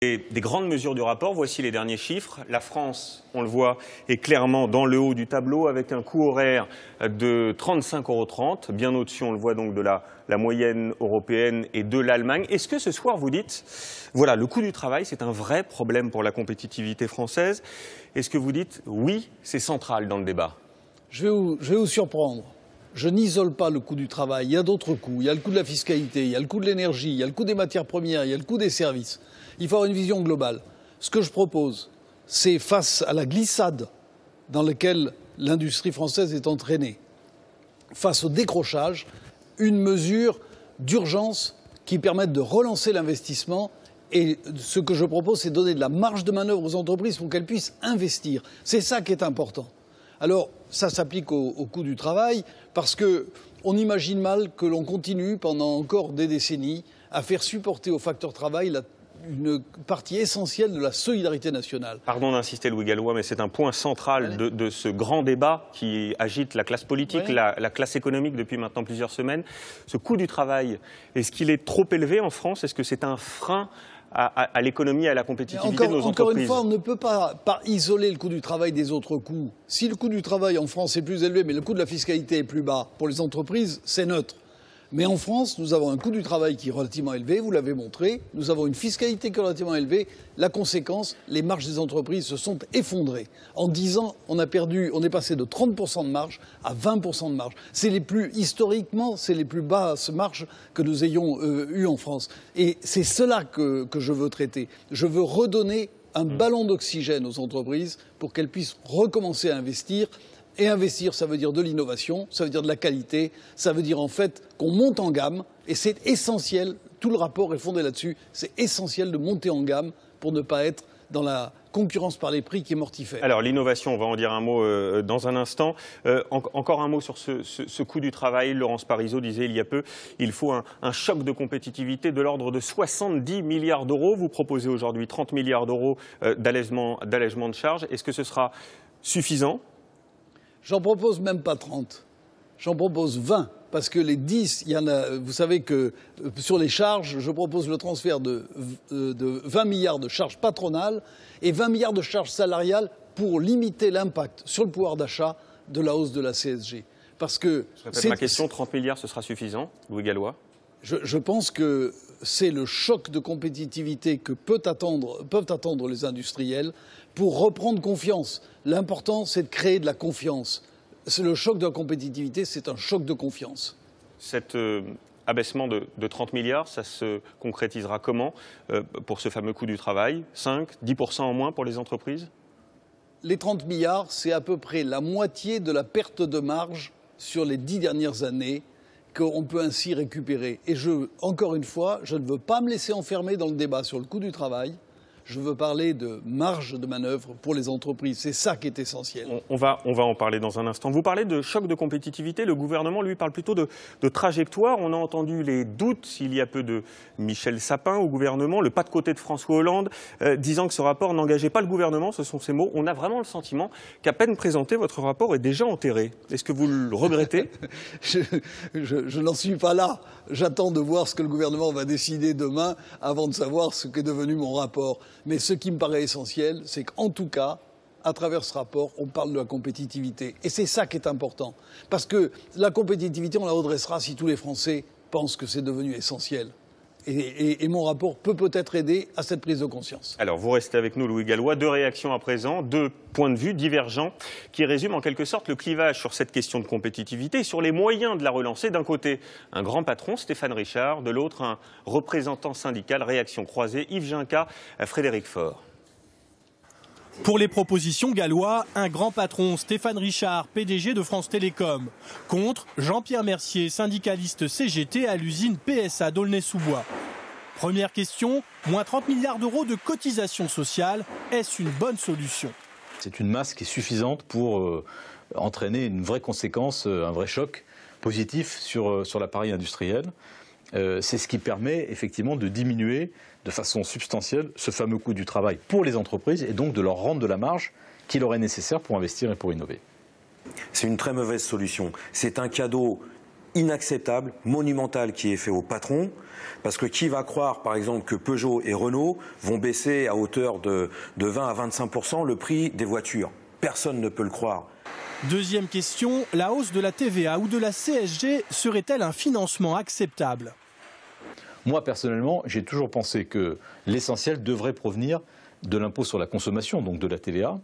Et des grandes mesures du rapport, voici les derniers chiffres. La France, on le voit, est clairement dans le haut du tableau avec un coût horaire de 35,30 €, bien au-dessus, on le voit donc de la moyenne européenne et de l'Allemagne. Est-ce que ce soir vous dites, voilà, le coût du travail, c'est un vrai problème pour la compétitivité française? Est-ce que vous dites, oui, c'est central dans le débat? Je vais vous surprendre. Je n'isole pas le coût du travail. Il y a d'autres coûts. Il y a le coût de la fiscalité, il y a le coût de l'énergie, il y a le coût des matières premières, il y a le coût des services. Il faut avoir une vision globale. Ce que je propose, c'est face à la glissade dans laquelle l'industrie française est entraînée, face au décrochage, une mesure d'urgence qui permette de relancer l'investissement. Et ce que je propose, c'est donner de la marge de manœuvre aux entreprises pour qu'elles puissent investir. C'est ça qui est important. Alors, ça s'applique au coût du travail parce qu'on imagine mal que l'on continue pendant encore des décennies à faire supporter au facteur travail une partie essentielle de la solidarité nationale. Pardon d'insister, Louis Gallois, mais c'est un point central de ce grand débat qui agite la classe politique, la classe économique depuis maintenant plusieurs semaines. Ce coût du travail, est-ce qu'il est trop élevé en France? Est-ce que c'est un frein à l'économie et à la compétitivité de nos entreprises? Encore une fois, on ne peut pas isoler le coût du travail des autres coûts. Si le coût du travail en France est plus élevé, mais le coût de la fiscalité est plus bas, pour les entreprises, c'est neutre. Mais en France, nous avons un coût du travail qui est relativement élevé, vous l'avez montré. Nous avons une fiscalité qui est relativement élevée. La conséquence, les marges des entreprises se sont effondrées. En 10 ans, on est passé de 30% de marge à 20% de marge. Historiquement, c'est les plus basses marges que nous ayons eues en France. Et c'est cela que je veux traiter. Je veux redonner un ballon d'oxygène aux entreprises pour qu'elles puissent recommencer à investir. Et investir, ça veut dire de l'innovation, ça veut dire de la qualité, ça veut dire en fait qu'on monte en gamme. Et c'est essentiel, tout le rapport est fondé là-dessus, c'est essentiel de monter en gamme pour ne pas être dans la concurrence par les prix qui est mortifère. Alors l'innovation, on va en dire un mot dans un instant. Encore un mot sur ce coût du travail. Laurence Parisot disait il y a peu, il faut un choc de compétitivité de l'ordre de 70 milliards d'euros. Vous proposez aujourd'hui 30 milliards d'euros d'allègement de charges. Est-ce que ce sera suffisant? J'en propose même pas 30, j'en propose 20, parce que les 10, il y en a, vous savez que sur les charges, je propose le transfert de 20 milliards de charges patronales et 20 milliards de charges salariales pour limiter l'impact sur le pouvoir d'achat de la hausse de la CSG. Parce que c'est ma question, 30 milliards, ce sera suffisant, Louis Gallois? Je pense que c'est le choc de compétitivité que peuvent attendre les industriels pour reprendre confiance. L'important, c'est de créer de la confiance. Le choc de la compétitivité, c'est un choc de confiance. Cet abaissement de 30 milliards, ça se concrétisera comment pour ce fameux coût du travail? 5, 10% en moins pour les entreprises? Les 30 milliards, c'est à peu près la moitié de la perte de marge sur les 10 dernières années qu'on peut ainsi récupérer. Et encore une fois, je ne veux pas me laisser enfermer dans le débat sur le coût du travail. Je veux parler de marge de manœuvre pour les entreprises. C'est ça qui est essentiel. On va en parler dans un instant. Vous parlez de choc de compétitivité. Le gouvernement, lui, parle plutôt de trajectoire. On a entendu les doutes, il y a peu, de Michel Sapin au gouvernement, le pas de côté de François Hollande, disant que ce rapport n'engageait pas le gouvernement. Ce sont ces mots. On a vraiment le sentiment qu'à peine présenté, votre rapport est déjà enterré. Est-ce que vous le regrettez? Je n'en suis pas là. J'attends de voir ce que le gouvernement va décider demain avant de savoir ce qu'est devenu mon rapport. Mais ce qui me paraît essentiel, c'est qu'en tout cas, à travers ce rapport, on parle de la compétitivité. Et c'est ça qui est important. Parce que la compétitivité, on la redressera si tous les Français pensent que c'est devenu essentiel. Et mon rapport peut peut-être aider à cette prise de conscience. Alors, vous restez avec nous, Louis Gallois. 2 réactions à présent, 2 points de vue divergents qui résument en quelque sorte le clivage sur cette question de compétitivité et sur les moyens de la relancer. D'un côté, un grand patron, Stéphane Richard. De l'autre, un représentant syndical. Réaction croisée, Yves Ginca, Frédéric Faure. Pour les propositions Gallois, un grand patron, Stéphane Richard, PDG de France Télécom. Contre, Jean-Pierre Mercier, syndicaliste CGT à l'usine PSA d'Aulnay-sous-Bois. Première question, moins 30 milliards d'euros de cotisations sociales, est-ce une bonne solution? C'est une masse qui est suffisante pour entraîner une vraie conséquence, un vrai choc positif sur l'appareil industriel. C'est ce qui permet effectivement de diminuer de façon substantielle ce fameux coût du travail pour les entreprises et donc de leur rendre de la marge qui leur est nécessaire pour investir et pour innover. C'est une très mauvaise solution. C'est un cadeau inacceptable, monumental qui est fait aux patrons. Parce que qui va croire, par exemple, que Peugeot et Renault vont baisser à hauteur de 20 à 25% le prix des voitures? Personne ne peut le croire. Deuxième question, la hausse de la TVA ou de la CSG serait-elle un financement acceptable? Moi, personnellement, j'ai toujours pensé que l'essentiel devrait provenir de l'impôt sur la consommation, donc de la TVA,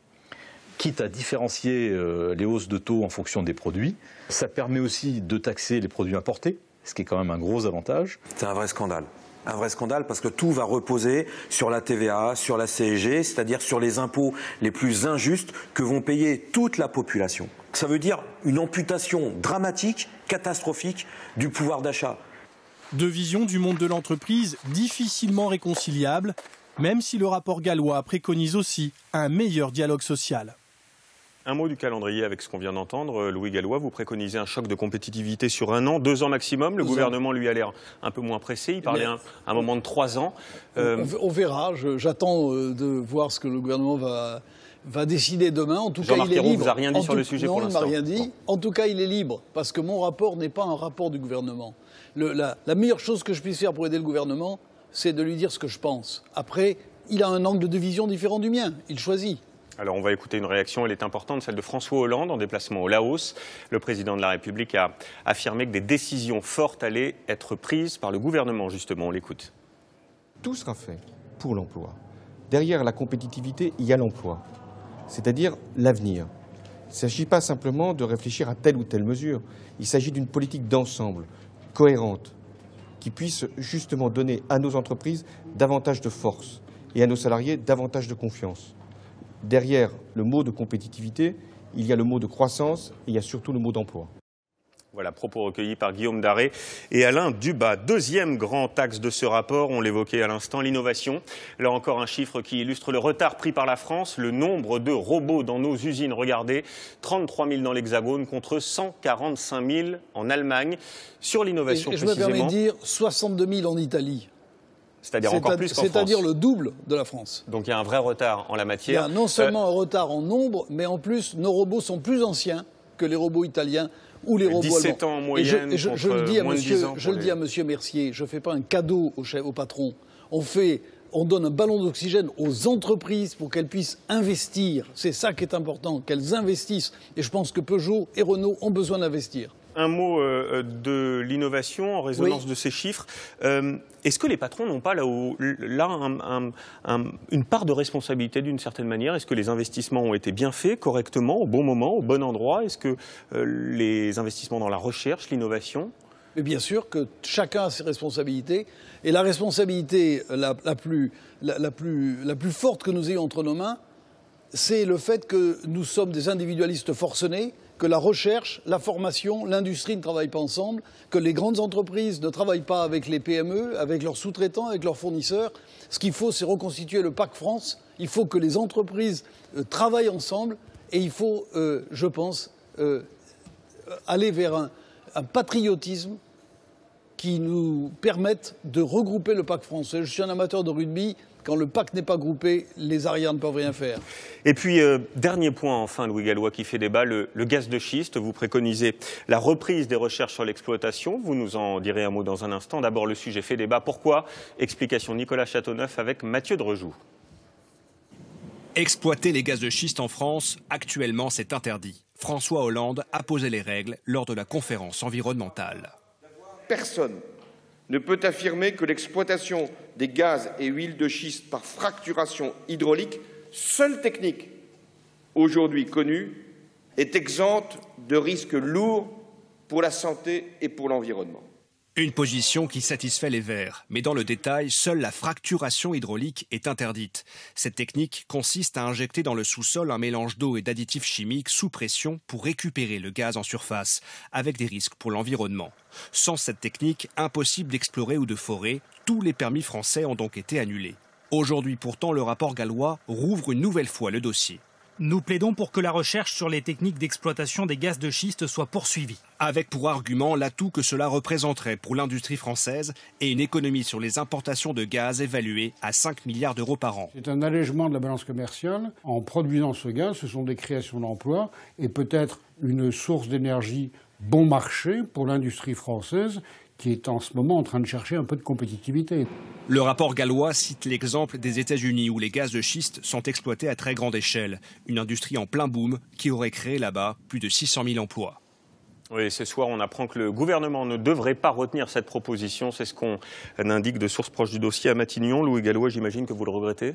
quitte à différencier les hausses de taux en fonction des produits. Ça permet aussi de taxer les produits importés, ce qui est quand même un gros avantage. C'est un vrai scandale. Un vrai scandale parce que tout va reposer sur la TVA, sur la CSG, c'est-à-dire sur les impôts les plus injustes que vont payer toute la population. Ça veut dire une amputation dramatique, catastrophique du pouvoir d'achat. Deux visions du monde de l'entreprise difficilement réconciliables, même si le rapport gallois préconise aussi un meilleur dialogue social. Un mot du calendrier avec ce qu'on vient d'entendre. Louis Gallois, vous préconisez un choc de compétitivité sur 1 an, 2 ans maximum. Le gouvernement, lui, a l'air un peu moins pressé. Il parlait à un moment de 3 ans. On verra. J'attends de voir ce que le gouvernement va décider demain. En tout cas, il est libre. Vous a rien dit sur le sujet pour l'instant. Non, il ne m'a rien dit. En tout cas, il est libre, parce que mon rapport n'est pas un rapport du gouvernement. La meilleure chose que je puisse faire pour aider le gouvernement, c'est de lui dire ce que je pense. Après, il a un angle de vision différent du mien. Il choisit. Alors on va écouter une réaction, elle est importante, celle de François Hollande en déplacement au Laos. Le président de la République a affirmé que des décisions fortes allaient être prises par le gouvernement, justement. On l'écoute. Tout sera fait pour l'emploi. Derrière la compétitivité, il y a l'emploi, c'est-à-dire l'avenir. Il ne s'agit pas simplement de réfléchir à telle ou telle mesure. Il s'agit d'une politique d'ensemble, cohérente, qui puisse justement donner à nos entreprises davantage de force et à nos salariés davantage de confiance. Derrière le mot de compétitivité, il y a le mot de croissance et il y a surtout le mot d'emploi. Voilà, propos recueillis par Guillaume Daré et Alain Dubas. Deuxième grand axe de ce rapport, on l'évoquait à l'instant, l'innovation. Là encore un chiffre qui illustre le retard pris par la France, le nombre de robots dans nos usines. Regardez, 33 000 dans l'Hexagone contre 145 000 en Allemagne. Sur l'innovation précisément. Je me permets de dire 62 000 en Italie. C'est-à-dire encore plus qu'en France. C'est-à-dire le double de la France. Donc il y a un vrai retard en la matière. Il y a non seulement un retard en nombre, mais en plus, nos robots sont plus anciens que les robots italiens ou les robots 17 allemands. ans en moyenne, je le dis à ans monsieur Mercier, je ne fais pas un cadeau au patron. On donne un ballon d'oxygène aux entreprises pour qu'elles puissent investir. C'est ça qui est important, qu'elles investissent. Et je pense que Peugeot et Renault ont besoin d'investir. Un mot de l'innovation en résonance de ces chiffres. Est-ce que les patrons n'ont pas là une part de responsabilité d'une certaine manière? Est-ce que les investissements ont été bien faits, correctement, au bon moment, au bon endroit? Est-ce que les investissements dans la recherche, l'innovation? Mais bien sûr que chacun a ses responsabilités. Et la responsabilité la plus forte que nous ayons entre nos mains, c'est le fait que nous sommes des individualistes forcenés, que la recherche, la formation, l'industrie ne travaillent pas ensemble, que les grandes entreprises ne travaillent pas avec les PME, avec leurs sous-traitants, avec leurs fournisseurs. Ce qu'il faut, c'est reconstituer le PAC France. Il faut que les entreprises travaillent ensemble et il faut, je pense, aller vers un patriotisme qui nous permette de regrouper le PAC français. Je suis un amateur de rugby. Quand le PAC n'est pas groupé, les arrières ne peuvent rien faire. Et puis, dernier point enfin, Louis Gallois, qui fait débat, le gaz de schiste. Vous préconisez la reprise des recherches sur l'exploitation. Vous nous en direz un mot dans un instant. D'abord, le sujet fait débat. Pourquoi? Explication Nicolas Châteauneuf avec Mathieu Drejoux. Exploiter les gaz de schiste en France, actuellement, c'est interdit. François Hollande a posé les règles lors de la conférence environnementale. Personne ne peut affirmer que l'exploitation des gaz et huiles de schiste par fracturation hydraulique, seule technique aujourd'hui connue, est exempte de risques lourds pour la santé et pour l'environnement. Une position qui satisfait les Verts, mais dans le détail, seule la fracturation hydraulique est interdite. Cette technique consiste à injecter dans le sous-sol un mélange d'eau et d'additifs chimiques sous pression pour récupérer le gaz en surface, avec des risques pour l'environnement. Sans cette technique, impossible d'explorer ou de forer, tous les permis français ont donc été annulés. Aujourd'hui pourtant, le rapport gallois rouvre une nouvelle fois le dossier. Nous plaidons pour que la recherche sur les techniques d'exploitation des gaz de schiste soit poursuivie. Avec pour argument l'atout que cela représenterait pour l'industrie française et une économie sur les importations de gaz évaluée à 5 milliards d'euros par an. C'est un allègement de la balance commerciale. En produisant ce gaz, ce sont des créations d'emplois et peut-être une source d'énergie bon marché pour l'industrie française qui est en ce moment en train de chercher un peu de compétitivité. Le rapport gallois cite l'exemple des États-Unis où les gaz de schiste sont exploités à très grande échelle. Une industrie en plein boom qui aurait créé là-bas plus de 600 000 emplois. Oui, ce soir, on apprend que le gouvernement ne devrait pas retenir cette proposition. C'est ce qu'on indique de sources proches du dossier à Matignon. Louis Gallois, j'imagine que vous le regrettez?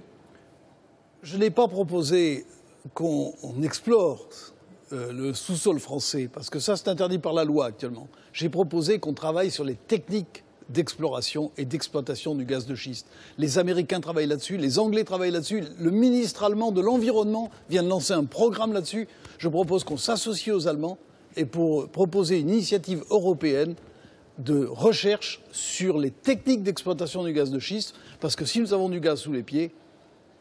Je n'ai pas proposé qu'on explore le sous-sol français, parce que ça, c'est interdit par la loi actuellement. J'ai proposé qu'on travaille sur les techniques d'exploration et d'exploitation du gaz de schiste. Les Américains travaillent là-dessus, les Anglais travaillent là-dessus, le ministre allemand de l'Environnement vient de lancer un programme là-dessus. Je propose qu'on s'associe aux Allemands et pour proposer une initiative européenne de recherche sur les techniques d'exploitation du gaz de schiste, parce que si nous avons du gaz sous les pieds,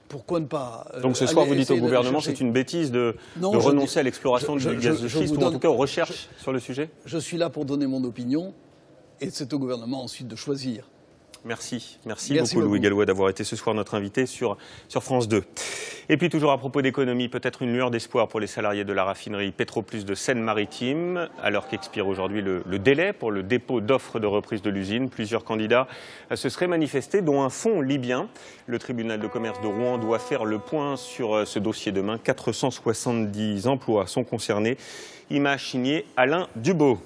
pourquoi ne pas... Donc ce soir, vous dites au gouvernement c'est une bêtise de renoncer à l'exploration du gaz de schiste, ou en tout cas aux recherches sur le sujet? Je suis là pour donner mon opinion, et c'est au gouvernement ensuite de choisir. Merci beaucoup Louis Gallois d'avoir été ce soir notre invité sur France 2. Et puis toujours à propos d'économie, peut-être une lueur d'espoir pour les salariés de la raffinerie Petroplus de Seine-Maritime, alors qu'expire aujourd'hui le délai pour le dépôt d'offres de reprise de l'usine. Plusieurs candidats se seraient manifestés, dont un fonds libyen. Le tribunal de commerce de Rouen doit faire le point sur ce dossier demain. 470 emplois sont concernés. Image signée Alain Duboc.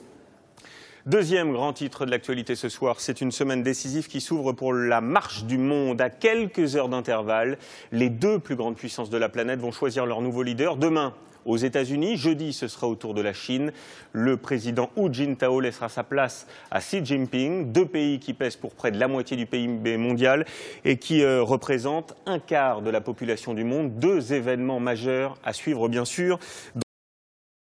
Deuxième grand titre de l'actualité ce soir, c'est une semaine décisive qui s'ouvre pour la marche du monde. À quelques heures d'intervalle, les deux plus grandes puissances de la planète vont choisir leur nouveau leader. Demain, aux États-Unis, jeudi, ce sera au tour de la Chine. Le président Hu Jintao laissera sa place à Xi Jinping, deux pays qui pèsent pour près de la moitié du PIB mondial et qui représentent un quart de la population du monde. Deux événements majeurs à suivre, bien sûr.